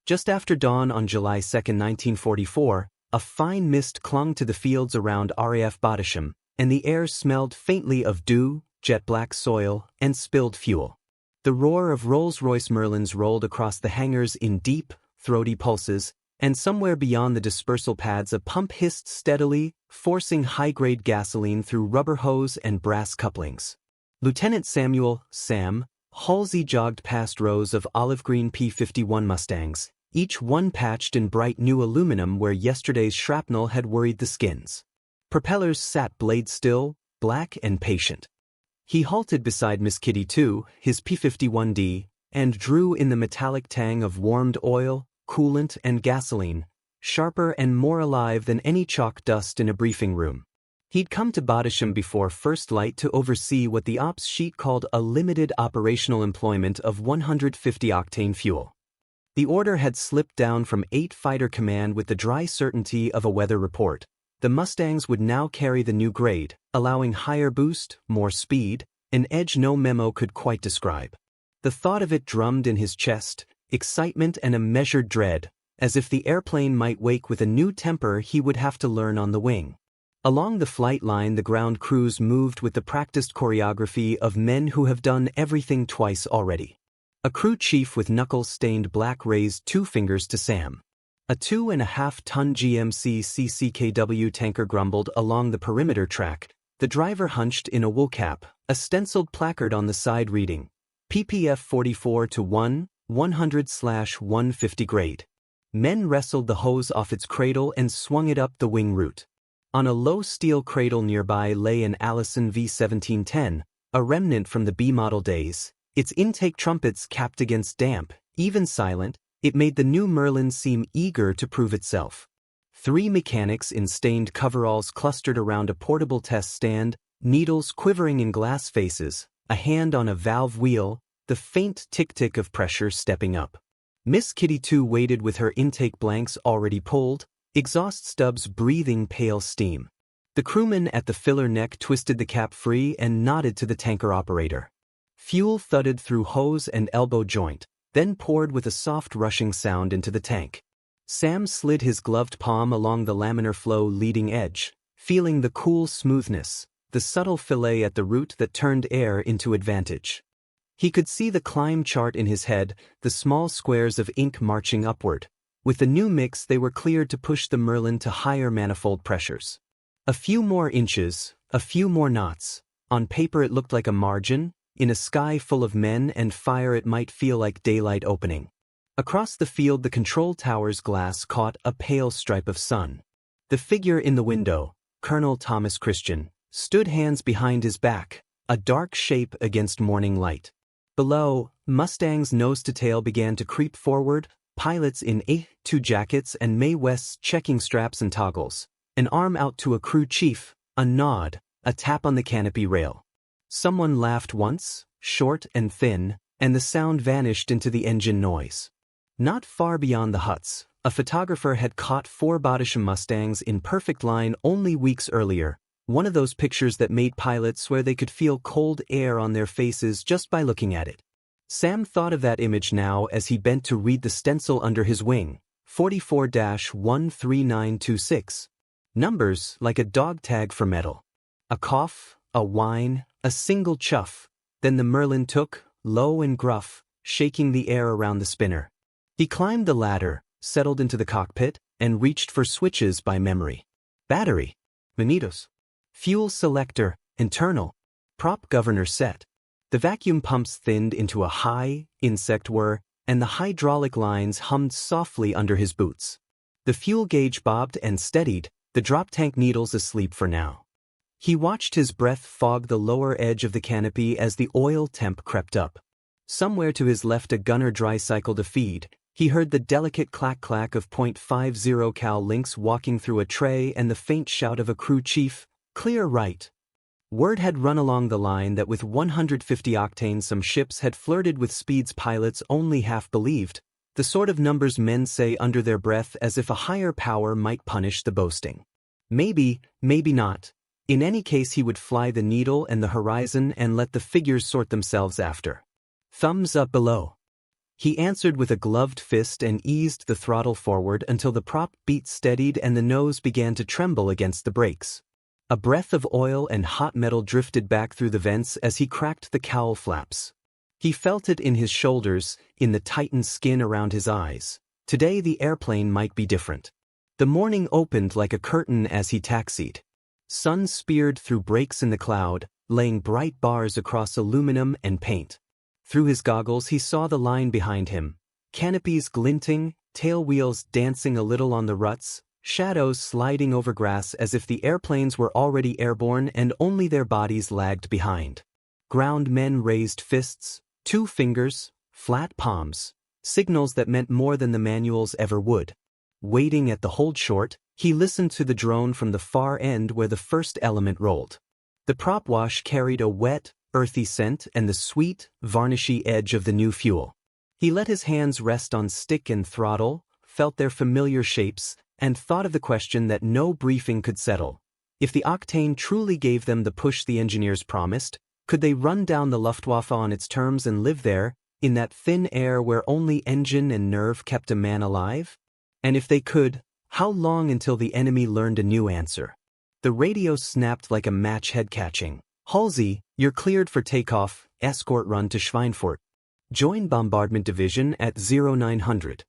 Just after dawn on July 2, 1944, a fine mist clung to the fields around RAF Bottisham, and the air smelled faintly of dew, jet-black soil, and spilled fuel. The roar of Rolls-Royce Merlins rolled across the hangars in deep, throaty pulses, and somewhere beyond the dispersal pads a pump hissed steadily, forcing high-grade gasoline through rubber hose and brass couplings. Lieutenant Sam Halsey jogged past rows of olive-green P-51 Mustangs, each one patched in bright new aluminum where yesterday's shrapnel had worried the skins. Propellers sat blade-still, black and patient. He halted beside Miss Kitty 2, his P-51D, and drew in the metallic tang of warmed oil, coolant and gasoline, sharper and more alive than any chalk dust in a briefing room. He'd come to Bottisham before first light to oversee what the ops sheet called a limited operational employment of 150 octane fuel. The order had slipped down from 8 Fighter Command with the dry certainty of a weather report. The Mustangs would now carry the new grade, allowing higher boost, more speed, an edge no memo could quite describe. The thought of it drummed in his chest, excitement and a measured dread, as if the airplane might wake with a new temper he would have to learn on the wing. Along the flight line the ground crews moved with the practiced choreography of men who have done everything twice already. A crew chief with knuckles-stained black raised 2 fingers to Sam. A 2.5-ton GMC CCKW tanker grumbled along the perimeter track, the driver hunched in a wool cap, a stenciled placard on the side reading, PPF 44-1, 100/150 grade. Men wrestled the hose off its cradle and swung it up the wing route. On a low steel cradle nearby lay an Allison V1710, a remnant from the B-model days, its intake trumpets capped against damp, even silent. It made the new Merlin seem eager to prove itself. 3 mechanics in stained coveralls clustered around a portable test stand, needles quivering in glass faces, a hand on a valve wheel, the faint tick-tick of pressure stepping up. Miss Kitty 2 waited with her intake blanks already pulled, exhaust stubs breathing pale steam. The crewman at the filler neck twisted the cap free and nodded to the tanker operator. Fuel thudded through hose and elbow joint, then poured with a soft rushing sound into the tank. Sam slid his gloved palm along the laminar flow leading edge, feeling the cool smoothness, the subtle fillet at the root that turned air into advantage. He could see the climb chart in his head, the small squares of ink marching upward. With the new mix they were cleared to push the Merlin to higher manifold pressures. A few more inches, a few more knots. On paper it looked like a margin. In a sky full of men and fire it might feel like daylight opening. Across the field the control tower's glass caught a pale stripe of sun. The figure in the window, Colonel Thomas Christian, stood hands behind his back, a dark shape against morning light. Below, Mustangs nose to tail began to creep forward, pilots in A2 jackets and Mae West's checking straps and toggles, an arm out to a crew chief, a nod, a tap on the canopy rail. Someone laughed once, short and thin, and the sound vanished into the engine noise. Not far beyond the huts, a photographer had caught 4 Bottisham Mustangs in perfect line only weeks earlier, one of those pictures that made pilots swear they could feel cold air on their faces just by looking at it. Sam thought of that image now as he bent to read the stencil under his wing, 44-13926. Numbers like a dog tag for metal. A cough, a whine, a single chuff, then the Merlin took, low and gruff, shaking the air around the spinner. He climbed the ladder, settled into the cockpit, and reached for switches by memory. Battery. Manitos. Fuel selector, internal. Prop governor set. The vacuum pumps thinned into a high, insect whir, and the hydraulic lines hummed softly under his boots. The fuel gauge bobbed and steadied, the drop tank needles asleep for now. He watched his breath fog the lower edge of the canopy as the oil temp crept up. Somewhere to his left a gunner dry-cycled a feed. He heard the delicate clack-clack of .50 cal links walking through a tray and the faint shout of a crew chief, "Clear right." Word had run along the line that with 150 octane some ships had flirted with speeds pilots only half believed, the sort of numbers men say under their breath as if a higher power might punish the boasting. Maybe, maybe not. In any case he would fly the needle and the horizon and let the figures sort themselves after. Thumbs up below. He answered with a gloved fist and eased the throttle forward until the prop beat steadied and the nose began to tremble against the brakes. A breath of oil and hot metal drifted back through the vents as he cracked the cowl flaps. He felt it in his shoulders, in the tightened skin around his eyes. Today the airplane might be different. The morning opened like a curtain as he taxied. Sun speared through breaks in the cloud, laying bright bars across aluminum and paint. Through his goggles he saw the line behind him. Canopies glinting, tail wheels dancing a little on the ruts, shadows sliding over grass as if the airplanes were already airborne and only their bodies lagged behind. Ground men raised fists, 2 fingers, flat palms, signals that meant more than the manuals ever would. Waiting at the hold short, he listened to the drone from the far end where the first element rolled. The prop wash carried a wet, earthy scent and the sweet, varnishy edge of the new fuel. He let his hands rest on stick and throttle, felt their familiar shapes, and thought of the question that no briefing could settle. If the Octane truly gave them the push the engineers promised, could they run down the Luftwaffe on its terms and live there, in that thin air where only engine and nerve kept a man alive? And if they could, how long until the enemy learned a new answer? The radio snapped like a match head catching. Halsey, you're cleared for takeoff, escort run to Schweinfurt. Join Bombardment Division at 0900.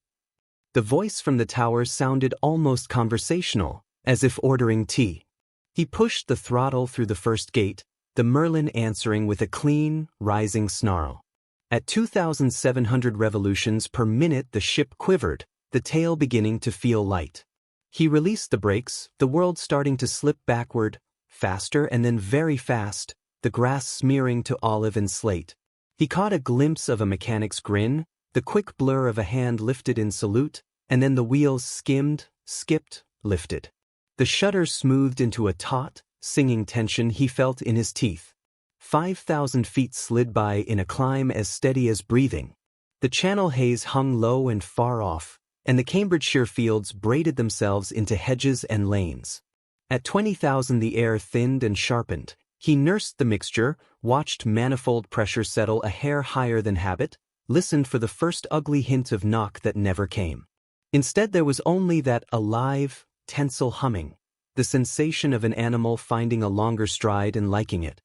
The voice from the tower sounded almost conversational, as if ordering tea. He pushed the throttle through the first gate, the Merlin answering with a clean, rising snarl. At 2,700 revolutions per minute the ship quivered, the tail beginning to feel light. He released the brakes, the world starting to slip backward, faster and then very fast, the grass smearing to olive and slate. He caught a glimpse of a mechanic's grin, the quick blur of a hand lifted in salute, and then the wheels skimmed, skipped, lifted. The shutter smoothed into a taut, singing tension he felt in his teeth. 5,000 feet slid by in a climb as steady as breathing. The Channel haze hung low and far off, and the Cambridgeshire fields braided themselves into hedges and lanes. At 20,000 the air thinned and sharpened. He nursed the mixture, watched manifold pressure settle a hair higher than habit, listened for the first ugly hint of knock that never came. Instead there was only that alive, tensile humming, the sensation of an animal finding a longer stride and liking it.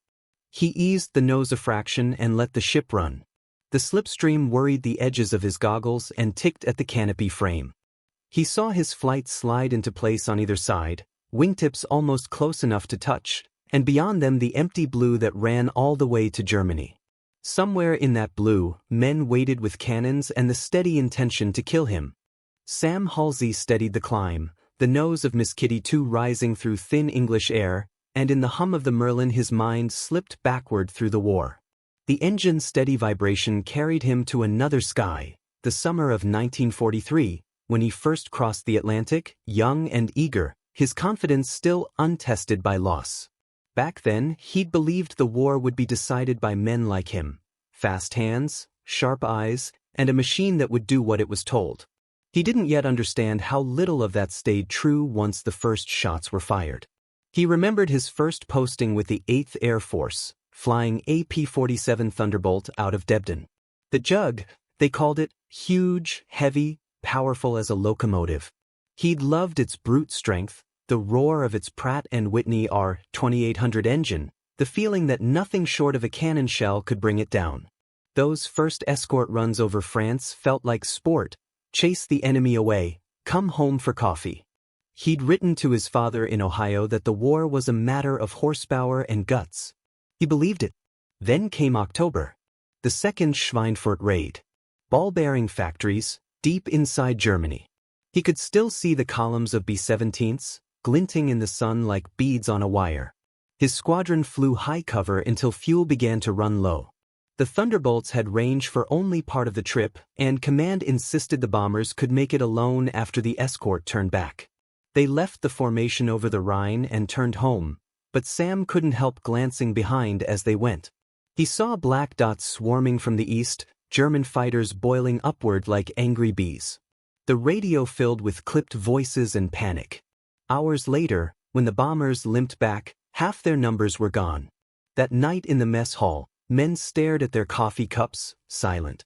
He eased the nose a fraction and let the ship run. The slipstream worried the edges of his goggles and ticked at the canopy frame. He saw his flight slide into place on either side, wingtips almost close enough to touch, and beyond them the empty blue that ran all the way to Germany. Somewhere in that blue, men waited with cannons and the steady intention to kill him. Sam Halsey steadied the climb, the nose of Miss Kitty 2 rising through thin English air, and in the hum of the Merlin his mind slipped backward through the war. The engine's steady vibration carried him to another sky, the summer of 1943, when he first crossed the Atlantic, young and eager, his confidence still untested by loss. Back then, he'd believed the war would be decided by men like him, fast hands, sharp eyes, and a machine that would do what it was told. He didn't yet understand how little of that stayed true once the first shots were fired. He remembered his first posting with the 8th Air Force, flying a P-47 Thunderbolt out of Debden. The Jug, they called it, huge, heavy, powerful as a locomotive. He'd loved its brute strength, the roar of its Pratt & Whitney R-2800 engine, the feeling that nothing short of a cannon shell could bring it down. Those first escort runs over France felt like sport, chase the enemy away, come home for coffee. He'd written to his father in Ohio that the war was a matter of horsepower and guts. He believed it. Then came October. The second Schweinfurt raid. Ball-bearing factories, deep inside Germany. He could still see the columns of B-17s, glinting in the sun like beads on a wire. His squadron flew high cover until fuel began to run low. The Thunderbolts had range for only part of the trip, and command insisted the bombers could make it alone after the escort turned back. They left the formation over the Rhine and turned home, but Sam couldn't help glancing behind as they went. He saw black dots swarming from the east, German fighters boiling upward like angry bees. The radio filled with clipped voices and panic. Hours later, when the bombers limped back, half their numbers were gone. That night in the mess hall, men stared at their coffee cups, silent.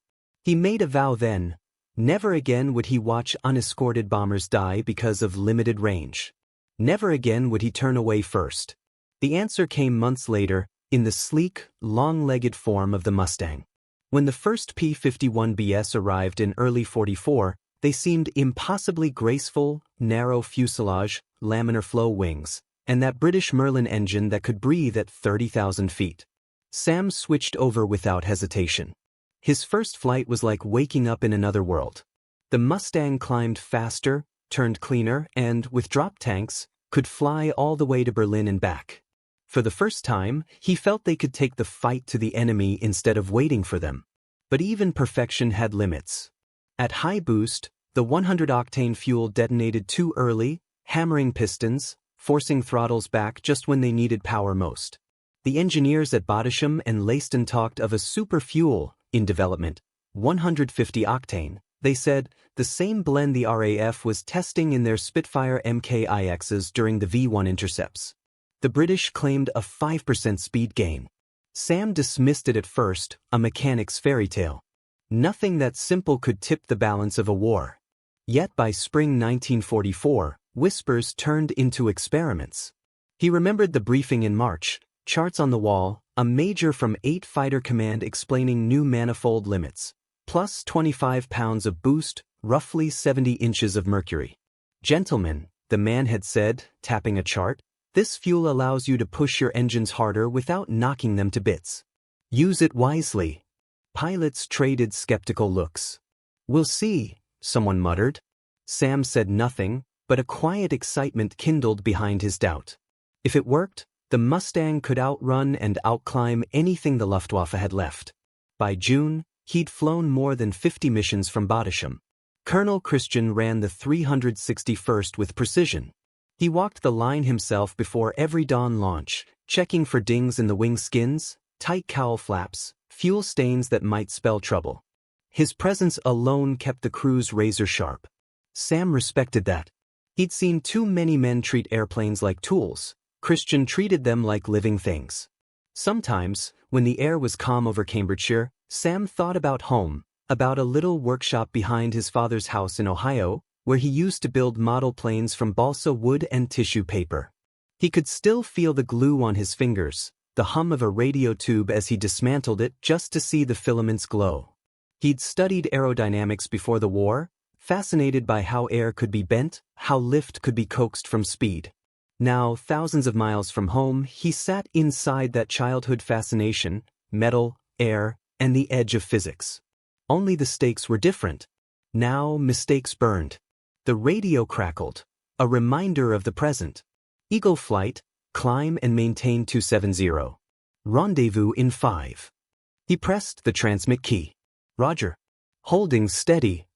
He made a vow then. Never again would he watch unescorted bombers die because of limited range. Never again would he turn away first. The answer came months later, in the sleek, long-legged form of the Mustang. When the first P-51 arrived in early '44, they seemed impossibly graceful, narrow fuselage, laminar flow wings, and that British Merlin engine that could breathe at 30,000 feet. Sam switched over without hesitation. His first flight was like waking up in another world. The Mustang climbed faster, turned cleaner, and, with drop tanks, could fly all the way to Berlin and back. For the first time, he felt they could take the fight to the enemy instead of waiting for them. But even perfection had limits. At high boost, the 100-octane fuel detonated too early, hammering pistons, forcing throttles back just when they needed power most. The engineers at Bottisham and Leiston talked of a super fuel in development, 150 octane. They said, the same blend the RAF was testing in their Spitfire MKIXs during the V1 intercepts. The British claimed a 5% speed gain. Sam dismissed it at first, a mechanic's fairy tale. Nothing that simple could tip the balance of a war. Yet by spring 1944, whispers turned into experiments. He remembered the briefing in March, charts on the wall, a major from 8 Fighter Command explaining new manifold limits, plus 25 pounds of boost, roughly 70 inches of mercury. Gentlemen, the man had said, tapping a chart, this fuel allows you to push your engines harder without knocking them to bits. Use it wisely. Pilots traded skeptical looks. We'll see, someone muttered. Sam said nothing, but a quiet excitement kindled behind his doubt. If it worked, the Mustang could outrun and outclimb anything the Luftwaffe had left. By June, he'd flown more than 50 missions from Bottisham. Colonel Christian ran the 361st with precision. He walked the line himself before every dawn launch, checking for dings in the wing skins, tight cowl flaps, fuel stains that might spell trouble. His presence alone kept the crews razor-sharp. Sam respected that. He'd seen too many men treat airplanes like tools. Christian treated them like living things. Sometimes, when the air was calm over Cambridgeshire, Sam thought about home, about a little workshop behind his father's house in Ohio, where he used to build model planes from balsa wood and tissue paper. He could still feel the glue on his fingers, the hum of a radio tube as he dismantled it just to see the filaments glow. He'd studied aerodynamics before the war, fascinated by how air could be bent, how lift could be coaxed from speed. Now, thousands of miles from home, he sat inside that childhood fascination, metal, air, and the edge of physics. Only the stakes were different. Now, mistakes burned. The radio crackled, a reminder of the present. Eagle flight, climb and maintain 270. Rendezvous in 5. He pressed the transmit key. Roger. Holding steady.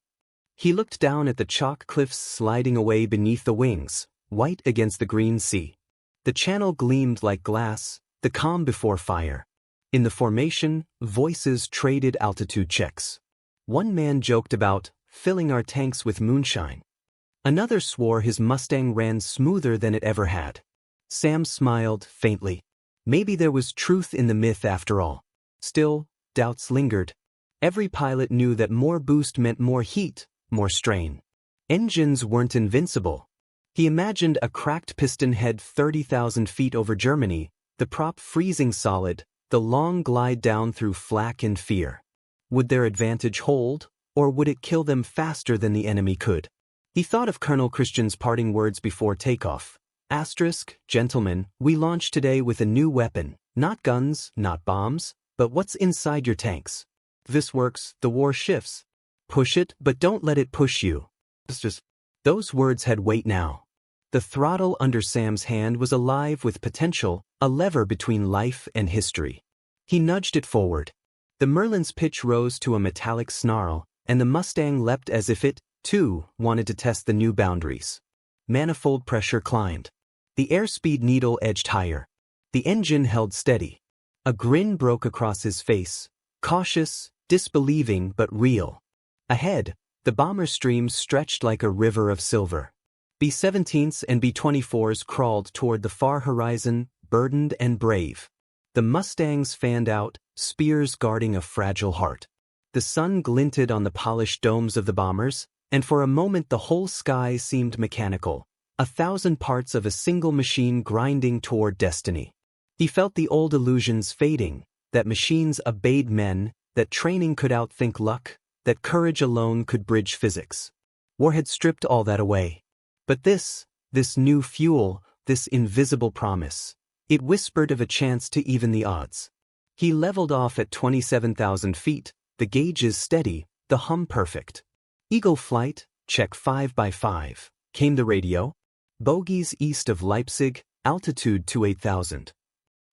He looked down at the chalk cliffs sliding away beneath the wings, white against the green sea. The channel gleamed like glass, the calm before fire. In the formation, voices traded altitude checks. One man joked about filling our tanks with moonshine. Another swore his Mustang ran smoother than it ever had. Sam smiled faintly. Maybe there was truth in the myth after all. Still, doubts lingered. Every pilot knew that more boost meant more heat, more strain. Engines weren't invincible. He imagined a cracked piston head 30,000 feet over Germany, the prop freezing solid, the long glide down through flak and fear. Would their advantage hold, or would it kill them faster than the enemy could? He thought of Colonel Christian's parting words before takeoff. Asterisk, gentlemen, we launch today with a new weapon, not guns, not bombs, but what's inside your tanks. If this works, the war shifts. Push it, but don't let it push you. Those words had weight now. The throttle under Sam's hand was alive with potential, a lever between life and history. He nudged it forward. The Merlin's pitch rose to a metallic snarl, and the Mustang leapt as if it, too, wanted to test the new boundaries. Manifold pressure climbed. The airspeed needle edged higher. The engine held steady. A grin broke across his face, cautious, disbelieving but real. Ahead, the bomber stream stretched like a river of silver. B-17s and B-24s crawled toward the far horizon, burdened and brave. The Mustangs fanned out, spears guarding a fragile heart. The sun glinted on the polished domes of the bombers, and for a moment the whole sky seemed mechanical, 1,000 parts of a single machine grinding toward destiny. He felt the old illusions fading, that machines obeyed men, that training could outthink luck, that courage alone could bridge physics. War had stripped all that away. But this new fuel, this invisible promise, it whispered of a chance to even the odds. He leveled off at 27,000 feet, the gauges steady, the hum perfect. Eagle flight, check 5 by 5, came the radio. Bogies east of Leipzig, altitude to 8,000.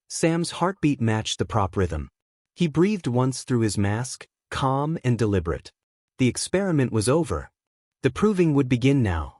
Sam's heartbeat matched the prop rhythm. He breathed once through his mask, calm and deliberate. The experiment was over. The proving would begin now.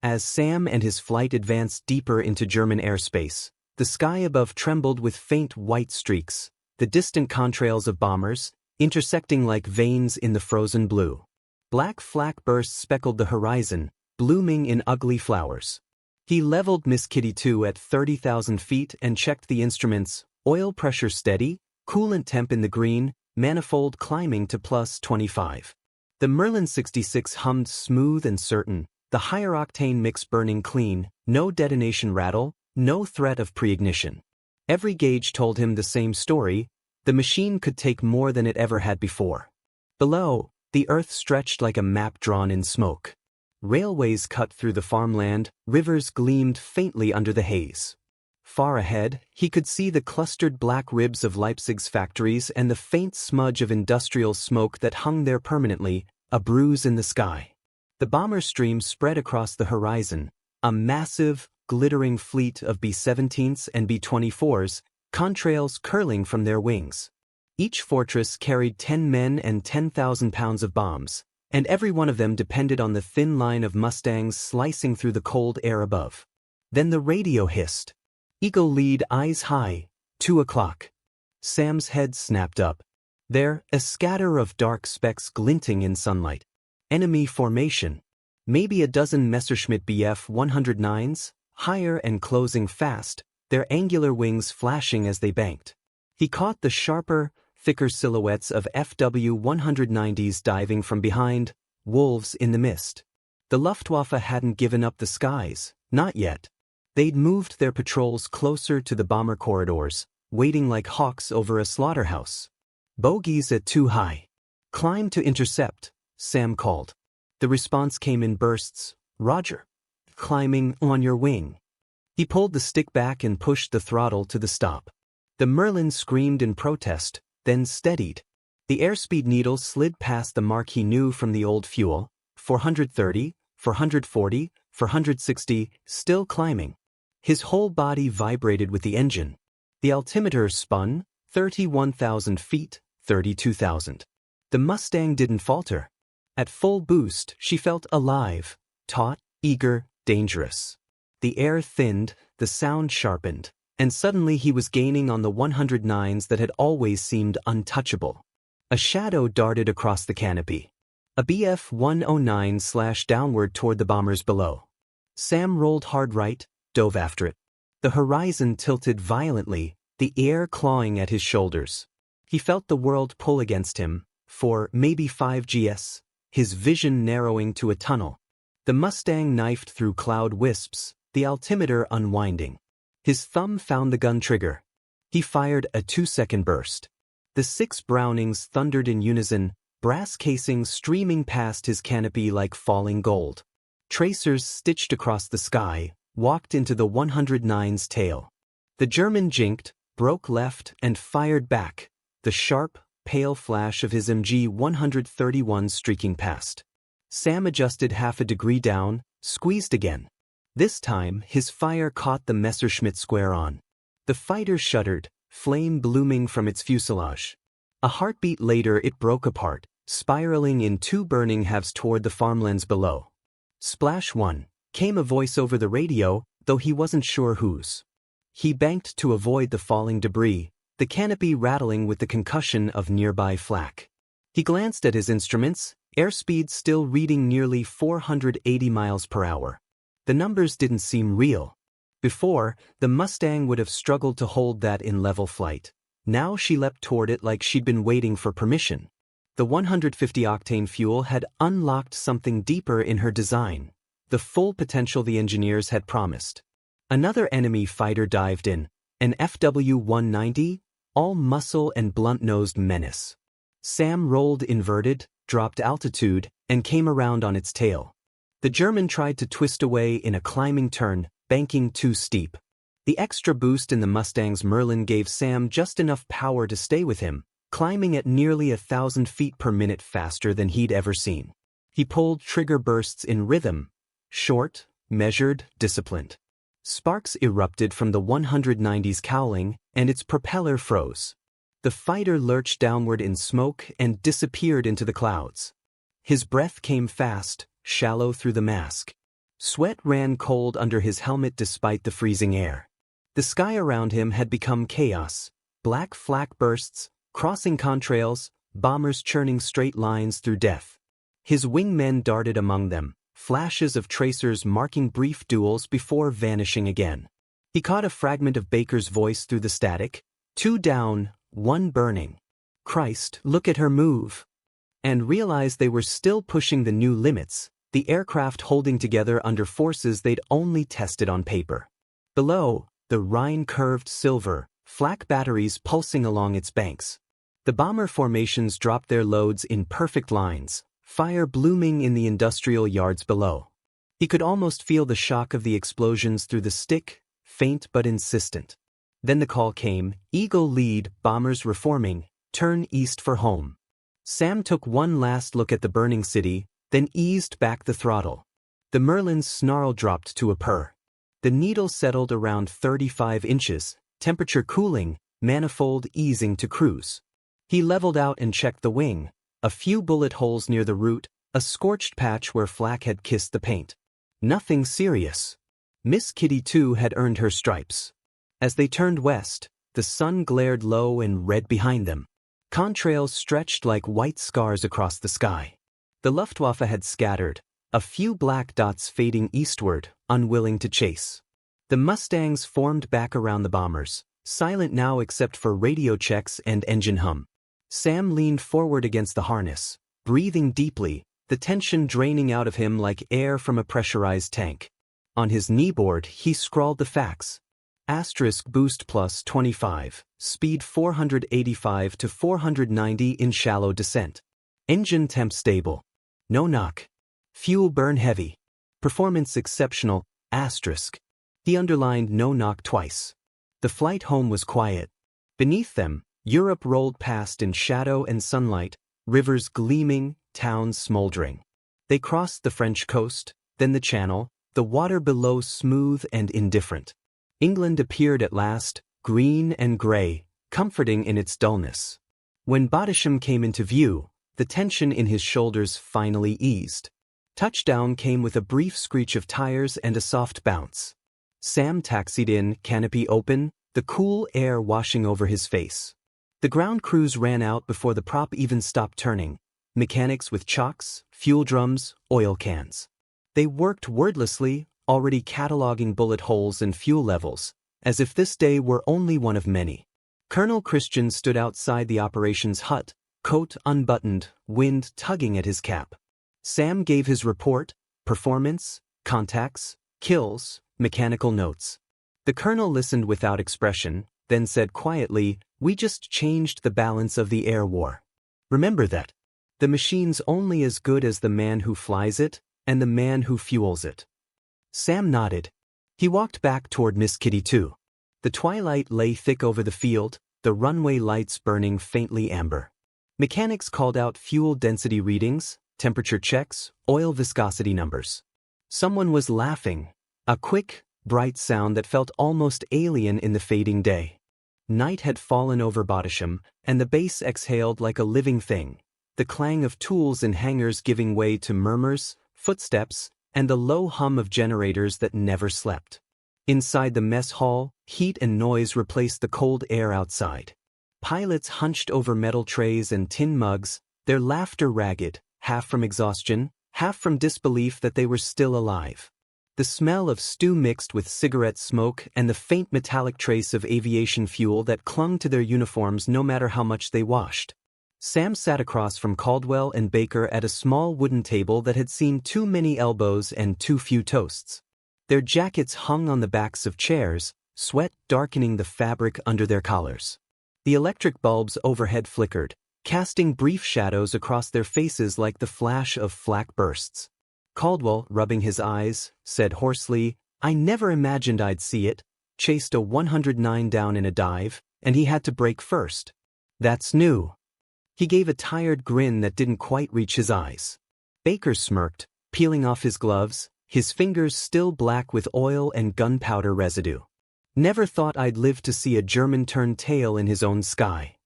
As Sam and his flight advanced deeper into German airspace, the sky above trembled with faint white streaks, the distant contrails of bombers, intersecting like veins in the frozen blue. Black flak bursts speckled the horizon, blooming in ugly flowers. He leveled Miss Kitty 2 at 30,000 feet and checked the instruments, oil pressure steady, coolant temp in the green, manifold climbing to plus 25. The Merlin 66 hummed smooth and certain, the higher octane mix burning clean, no detonation rattle, no threat of pre-ignition. Every gauge told him the same story: the machine could take more than it ever had before. Below, the earth stretched like a map drawn in smoke. Railways cut through the farmland, rivers gleamed faintly under the haze. Far ahead, he could see the clustered black ribs of Leipzig's factories and the faint smudge of industrial smoke that hung there permanently, a bruise in the sky. The bomber stream spread across the horizon, a massive, glittering fleet of B-17s and B-24s, contrails curling from their wings. Each fortress carried 10 men and 10,000 pounds of bombs, and every one of them depended on the thin line of Mustangs slicing through the cold air above. Then the radio hissed. Eagle lead eyes high, 2 o'clock. Sam's head snapped up. There, a scatter of dark specks glinting in sunlight. Enemy formation. Maybe a dozen Messerschmitt Bf-109s, higher and closing fast, their angular wings flashing as they banked. He caught the sharper, thicker silhouettes of FW-190s diving from behind, wolves in the mist. The Luftwaffe hadn't given up the skies, not yet. They'd moved their patrols closer to the bomber corridors, waiting like hawks over a slaughterhouse. Bogies at too high. Climb to intercept, Sam called. The response came in bursts. Roger. Climbing on your wing. He pulled the stick back and pushed the throttle to the stop. The Merlin screamed in protest, then steadied. The airspeed needle slid past the mark he knew from the old fuel, 430, 440, 460, still climbing. His whole body vibrated with the engine. The altimeter spun, 31,000 feet, 32,000. The Mustang didn't falter. At full boost, she felt alive, taut, eager, dangerous. The air thinned, the sound sharpened, and suddenly he was gaining on the 109s that had always seemed untouchable. A shadow darted across the canopy. A Bf-109 slashed downward toward the bombers below. Sam rolled hard right, dove after it. The horizon tilted violently, the air clawing at his shoulders. He felt the world pull against him, for maybe 5 gs, his vision narrowing to a tunnel. The Mustang knifed through cloud wisps, the altimeter unwinding. His thumb found the gun trigger. He fired a 2-second burst. The 6 Brownings thundered in unison, brass casings streaming past his canopy like falling gold. Tracers stitched across the sky, walked into the 109's tail. The German jinked, broke left and fired back, the sharp, pale flash of his MG-131 streaking past. Sam adjusted half a degree down, squeezed again. This time, his fire caught the Messerschmitt square on. The fighter shuddered, flame blooming from its fuselage. A heartbeat later it broke apart, spiraling in 2 burning halves toward the farmlands below. Splash 1, came a voice over the radio, though he wasn't sure whose. He banked to avoid the falling debris, the canopy rattling with the concussion of nearby flak. He glanced at his instruments, airspeed still reading nearly 480 miles per hour. The numbers didn't seem real. Before, the Mustang would have struggled to hold that in level flight. Now she leapt toward it like she'd been waiting for permission. the 150-octane fuel had unlocked something deeper in her design, the full potential the engineers had promised. Another enemy fighter dived in, an FW-190, all muscle and blunt-nosed menace. Sam rolled inverted, dropped altitude, and came around on its tail. The German tried to twist away in a climbing turn, banking too steep. The extra boost in the Mustang's Merlin gave Sam just enough power to stay with him, climbing at nearly 1,000 feet per minute faster than he'd ever seen. He pulled trigger bursts in rhythm, short, measured, disciplined. Sparks erupted from the 190's cowling, and its propeller froze. The fighter lurched downward in smoke and disappeared into the clouds. His breath came fast, shallow through the mask. Sweat ran cold under his helmet despite the freezing air. The sky around him had become chaos, black flak bursts, crossing contrails, bombers churning straight lines through death. His wingmen darted among them, flashes of tracers marking brief duels before vanishing again. He caught a fragment of Baker's voice through the static, 2 down, 1 burning. Christ, look at her move! And realized they were still pushing the new limits, the aircraft holding together under forces they'd only tested on paper. Below, the Rhine curved silver, flak batteries pulsing along its banks. The bomber formations dropped their loads in perfect lines, fire blooming in the industrial yards below. He could almost feel the shock of the explosions through the stick, faint but insistent. Then the call came, Eagle lead, bombers reforming, turn east for home. Sam took one last look at the burning city, then eased back the throttle. The Merlin's snarl dropped to a purr. The needle settled around 35 inches, temperature cooling, manifold easing to cruise. He leveled out and checked the wing, a few bullet holes near the root, a scorched patch where flak had kissed the paint. Nothing serious. Miss Kitty 2 had earned her stripes. As they turned west, the sun glared low and red behind them. Contrails stretched like white scars across the sky. The Luftwaffe had scattered, a few black dots fading eastward, unwilling to chase. The Mustangs formed back around the bombers, silent now except for radio checks and engine hum. Sam leaned forward against the harness, breathing deeply, the tension draining out of him like air from a pressurized tank. On his kneeboard, he scrawled the facts. Asterisk boost plus 25, speed 485 to 490 in shallow descent. Engine temp stable. No knock. Fuel burn heavy. Performance exceptional, asterisk. He underlined no knock twice. The flight home was quiet. Beneath them, Europe rolled past in shadow and sunlight, rivers gleaming, towns smoldering. They crossed the French coast, then the Channel, the water below smooth and indifferent. England appeared at last, green and gray, comforting in its dullness. When Bottisham came into view, the tension in his shoulders finally eased. Touchdown came with a brief screech of tires and a soft bounce. Sam taxied in, canopy open, the cool air washing over his face. The ground crews ran out before the prop even stopped turning, mechanics with chocks, fuel drums, oil cans. They worked wordlessly, already cataloging bullet holes and fuel levels, as if this day were only one of many. Colonel Christian stood outside the operations hut, coat unbuttoned, wind tugging at his cap. Sam gave his report, performance, contacts, kills, mechanical notes. The colonel listened without expression, then said quietly, "We just changed the balance of the air war. Remember that. The machine's only as good as the man who flies it, and the man who fuels it." Sam nodded. He walked back toward Miss Kitty 2. The twilight lay thick over the field, the runway lights burning faintly amber. Mechanics called out fuel density readings, temperature checks, oil viscosity numbers. Someone was laughing, a quick, bright sound that felt almost alien in the fading day. Night had fallen over Bottisham, and the base exhaled like a living thing, the clang of tools in hangars giving way to murmurs, footsteps, and the low hum of generators that never slept. Inside the mess hall, heat and noise replaced the cold air outside. Pilots hunched over metal trays and tin mugs, their laughter ragged, half from exhaustion, half from disbelief that they were still alive. The smell of stew mixed with cigarette smoke and the faint metallic trace of aviation fuel that clung to their uniforms no matter how much they washed. Sam sat across from Caldwell and Baker at a small wooden table that had seen too many elbows and too few toasts. Their jackets hung on the backs of chairs, sweat darkening the fabric under their collars. The electric bulbs overhead flickered, casting brief shadows across their faces like the flash of flak bursts. Caldwell, rubbing his eyes, said hoarsely, "I never imagined I'd see it. Chased a 109 down in a dive, and he had to brake first. That's new." He gave a tired grin that didn't quite reach his eyes. Baker smirked, peeling off his gloves, his fingers still black with oil and gunpowder residue. "Never thought I'd live to see a German turn tail in his own sky."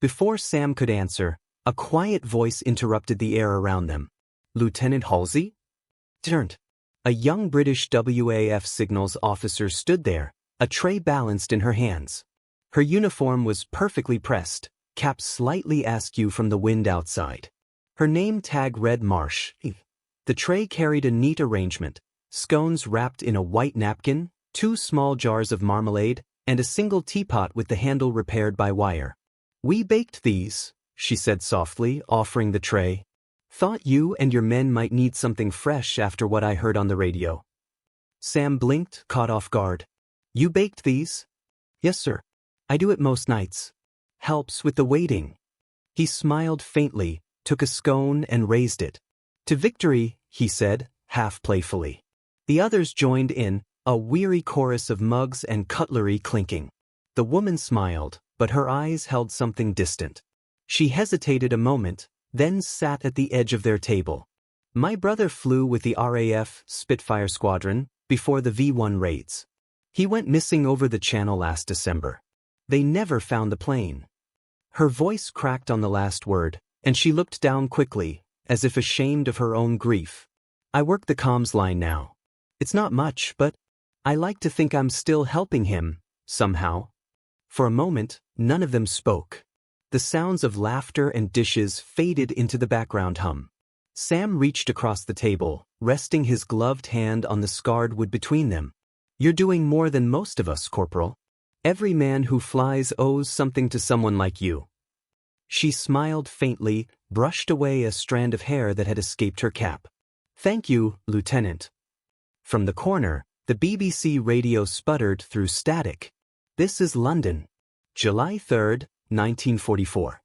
Before Sam could answer, a quiet voice interrupted the air around them. "Lieutenant Halsey?" Turned. A young British WAF signals officer stood there, a tray balanced in her hands. Her uniform was perfectly pressed, cap slightly askew from the wind outside. Her name tag read Marsh. The tray carried a neat arrangement: scones wrapped in a white napkin, 2 small jars of marmalade, and a single teapot with the handle repaired by wire. "We baked these," she said softly, offering the tray. "Thought you and your men might need something fresh after what I heard on the radio." Sam blinked, caught off guard. "You baked these?" "Yes, sir. I do it most nights. Helps with the waiting." He smiled faintly, took a scone and raised it. "To victory," he said, half playfully. The others joined in, a weary chorus of mugs and cutlery clinking. The woman smiled, but her eyes held something distant. She hesitated a moment, then sat at the edge of their table. "My brother flew with the RAF Spitfire squadron before the V1 raids. He went missing over the channel last December. They never found the plane." Her voice cracked on the last word, and she looked down quickly, as if ashamed of her own grief. "I work the comms line now. It's not much, but I like to think I'm still helping him, somehow." For a moment, none of them spoke. The sounds of laughter and dishes faded into the background hum. Sam reached across the table, resting his gloved hand on the scarred wood between them. "You're doing more than most of us, Corporal. Every man who flies owes something to someone like you." She smiled faintly, brushed away a strand of hair that had escaped her cap. "Thank you, Lieutenant." From the corner, the BBC radio sputtered through static. "This is London. July 3, 1944.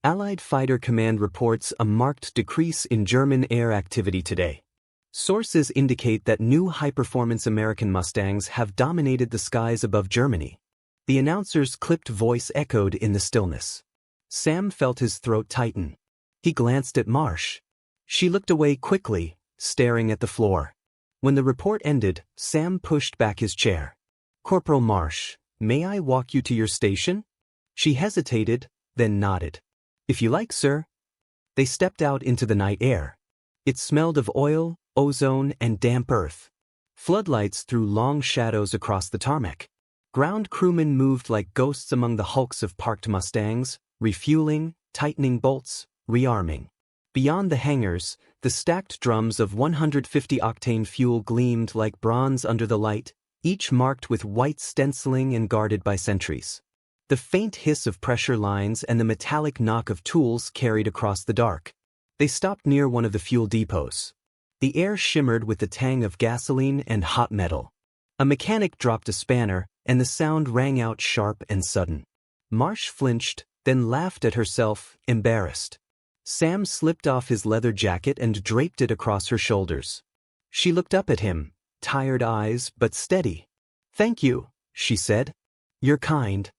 Allied Fighter Command reports a marked decrease in German air activity today. Sources indicate that new high-performance American Mustangs have dominated the skies above Germany." The announcer's clipped voice echoed in the stillness. Sam felt his throat tighten. He glanced at Marsh. She looked away quickly, staring at the floor. When the report ended, Sam pushed back his chair. "Corporal Marsh, may I walk you to your station?" She hesitated, then nodded. "If you like, sir." They stepped out into the night air. It smelled of oil, ozone, and damp earth. Floodlights threw long shadows across the tarmac. Ground crewmen moved like ghosts among the hulks of parked Mustangs, refueling, tightening bolts, rearming. Beyond the hangars, the stacked drums of 150 octane fuel gleamed like bronze under the light, each marked with white stenciling and guarded by sentries. The faint hiss of pressure lines and the metallic knock of tools carried across the dark. They stopped near one of the fuel depots. The air shimmered with the tang of gasoline and hot metal. A mechanic dropped a spanner, and the sound rang out sharp and sudden. Marsh flinched, then laughed at herself, embarrassed. Sam slipped off his leather jacket and draped it across her shoulders. She looked up at him, tired eyes but steady. "Thank you," she said. "You're kind."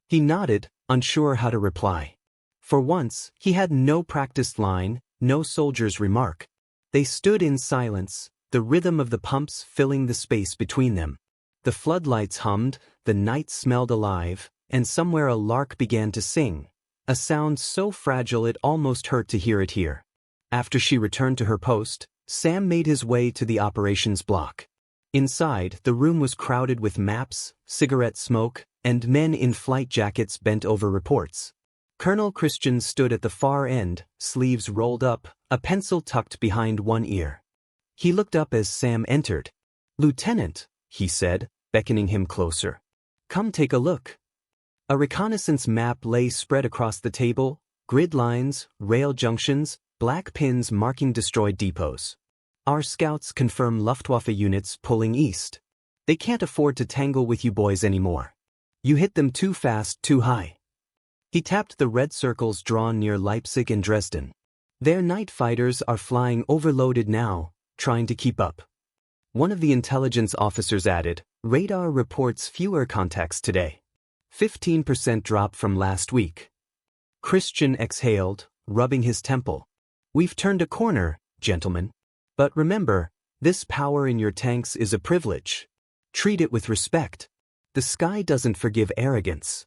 He nodded, unsure how to reply. For once, he had no practiced line, no soldier's remark. They stood in silence, the rhythm of the pumps filling the space between them. The floodlights hummed, the night smelled alive, and somewhere a lark began to sing, a sound so fragile it almost hurt to hear it here. After she returned to her post, Sam made his way to the operations block. Inside, the room was crowded with maps, cigarette smoke, and men in flight jackets bent over reports. Colonel Christian stood at the far end, sleeves rolled up, a pencil tucked behind one ear. He looked up as Sam entered. "Lieutenant," he said, beckoning him closer. "Come take a look." A reconnaissance map lay spread across the table, Grid lines, rail junctions, black pins marking destroyed depots. Our scouts confirm Luftwaffe units pulling east. They can't afford to tangle with you boys anymore. You hit them too fast, too high. He tapped the red circles drawn near Leipzig and Dresden. Their night fighters are flying overloaded now, trying to keep up. One of the intelligence officers added, radar reports fewer contacts today. 15% drop from last week. Christian exhaled, rubbing his temple. We've turned a corner, gentlemen. But remember, this power in your tanks is a privilege. Treat it with respect. The sky doesn't forgive arrogance.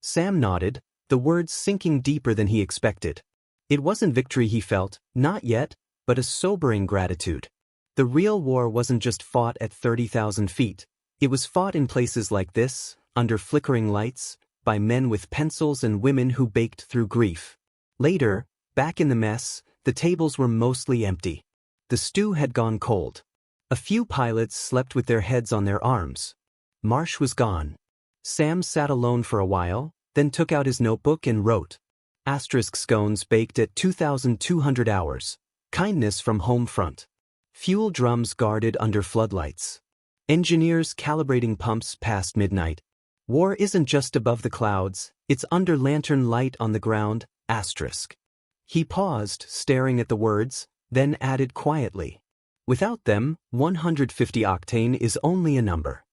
Sam nodded, the words sinking deeper than he expected. It wasn't victory he felt, not yet, but a sobering gratitude. The real war wasn't just fought at 30,000 feet. It was fought in places like this, under flickering lights, by men with pencils and women who baked through grief. Later, back in the mess, the tables were mostly empty. The stew had gone cold. A few pilots slept with their heads on their arms. Marsh was gone. Sam sat alone for a while, then took out his notebook and wrote. Asterisk scones baked at 2,200 hours. Kindness from home front. Fuel drums guarded under floodlights. Engineers calibrating pumps past midnight. War isn't just above the clouds, it's under lantern light on the ground, asterisk. He paused, staring at the words, then added quietly. Without them, 150 octane is only a number.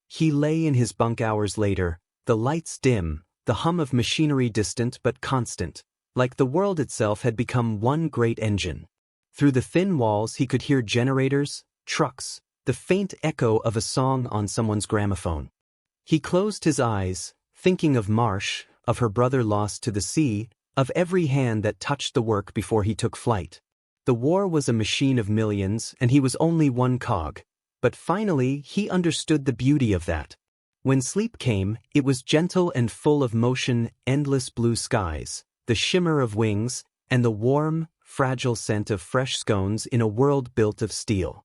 He lay in his bunk hours later, the lights dim, the hum of machinery distant but constant, like the world itself had become one great engine. Through the thin walls he could hear generators, trucks, the faint echo of a song on someone's gramophone. He closed his eyes, thinking of Marsh, of her brother lost to the sea, of every hand that touched the work before he took flight. The war was a machine of millions and he was only one cog, but finally he understood the beauty of that. When sleep came, it was gentle and full of motion, endless blue skies, the shimmer of wings, and the warm, fragile scent of fresh scones in a world built of steel.